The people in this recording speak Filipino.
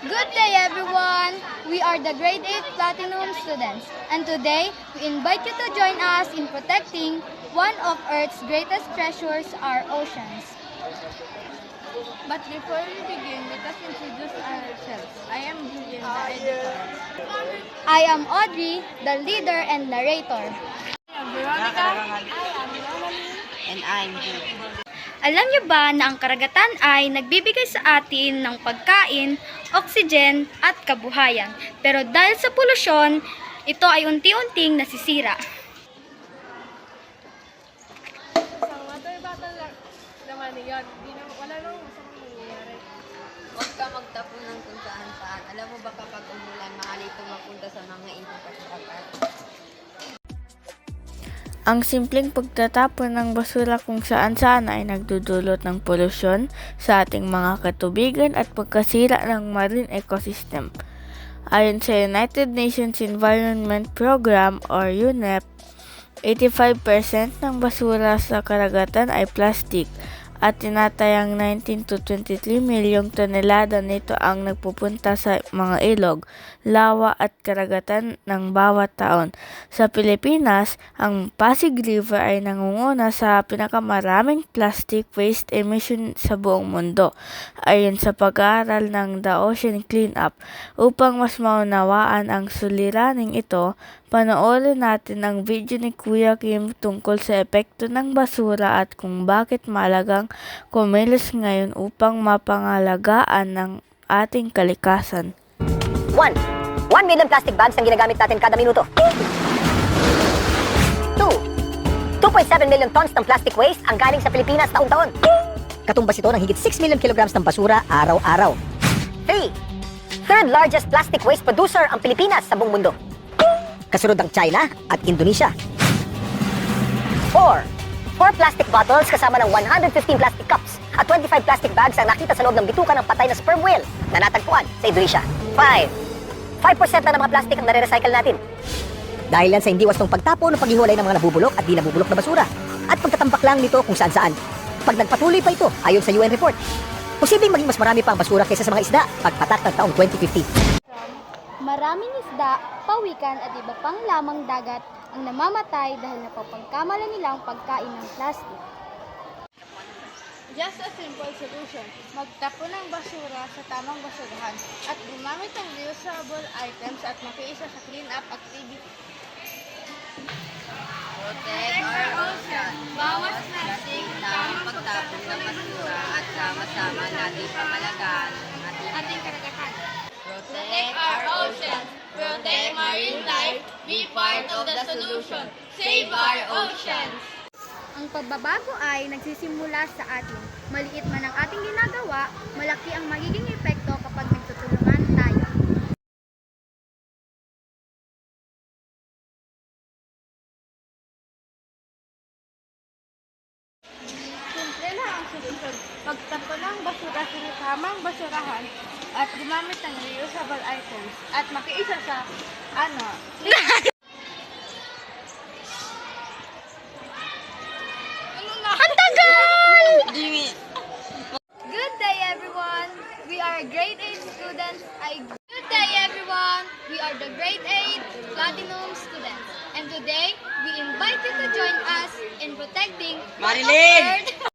Good day everyone! We are the Grade 8 Platinum students and today we invite you to join us in protecting one of Earth's greatest treasures, our oceans. But before we begin, let us introduce ourselves. I am Julian, the editor. I am Audrey, the leader and narrator. I am Veronica. I am Melanie. And I'm Jude. Alam niyo ba na ang karagatan ay nagbibigay sa atin ng pagkain, oxygen at kabuhayan? Pero dahil sa polusyon, ito ay unti-unting nasisira. Isang water bottle lang naman yun. Wala nang masamang nangyayari. Huwag ka magtapon ng kung saan. Alam mo ba kapag umulan, maaari itong mapunta sa mga infrastructure. Ang simpleng pagtatapon ng basura kung saan-saan ay nagdudulot ng polusyon sa ating mga katubigan at pagkasira ng marine ecosystem. Ayon sa United Nations Environment Program or UNEP, 85% ng basura sa karagatan ay plastic at tinatayang 19 to 23 milyong tonelada nito ang nagpupunta sa mga ilog, lawa at karagatan ng bawat taon. Sa Pilipinas, ang Pasig River ay nangunguna sa pinakamaraming plastic waste emission sa buong mundo, ayon sa pag-aaral ng The Ocean Cleanup. Upang mas maunawaan ang suliraning ito, panoorin natin ang video ni Kuya Kim tungkol sa epekto ng basura at kung bakit mahalagang kumilos ngayon upang mapangalagaan ng ating kalikasan. 1 million plastic bags ang ginagamit natin kada minuto. 2 2.7 million tons ng plastic waste ang galing sa Pilipinas taon-taon. Katumbas ito ng higit 6 million kilograms ng basura araw-araw. 3 third largest plastic waste producer ang Pilipinas sa buong mundo. Kasunod ang China at Indonesia. 4 plastic bottles kasama ng 115 plastic cups at 25 plastic bags ang nakita sa loob ng bituka ng patay na sperm whale na natagpuan sa Indonesia. 5% lang ng mga plastic ang nare-recycle natin. Dahil yan sa hindi wastong pagtapon o paghiwalay ng mga nabubulok at di nabubulok na basura at pagtatambak lang nito kung saan-saan. Pag nagpatuloy pa ito ayon sa UN report, posibleng maging mas marami pa ang basura kaysa sa mga isda pagpatak ng taong 2050. Maraming isda, pawikan at iba pang lamang dagat ang namamatay dahil napapagkamala nilang pagkain ng plastic. Just a simple solution. Magtapon ng basura sa tamang basurahan at gumamit ng reusable items at makiisa sa clean-up activity. Protect our ocean. Bawas plastic, tamang pagtapon ng basura at sama-sama nating pamalagaan ang ating karagatan. Protect our ocean. Protect marine life. Be part of the solution. Save our oceans. Ang pagbabago ay nagsisimula sa atin. Maliit man ang ating ginagawa, malaki ang magiging epekto kapag nagtutulungan tayo. Simple lang ang solusyon. Pagtapon ng basura sa tamang basurahan at gumamit ng reusable items at makiisa sa Good day everyone! We are Grade 8 students. Good day everyone! We are the Grade 8 Platinum students. And today, we invite you to join us in protecting Marilyn! Earth.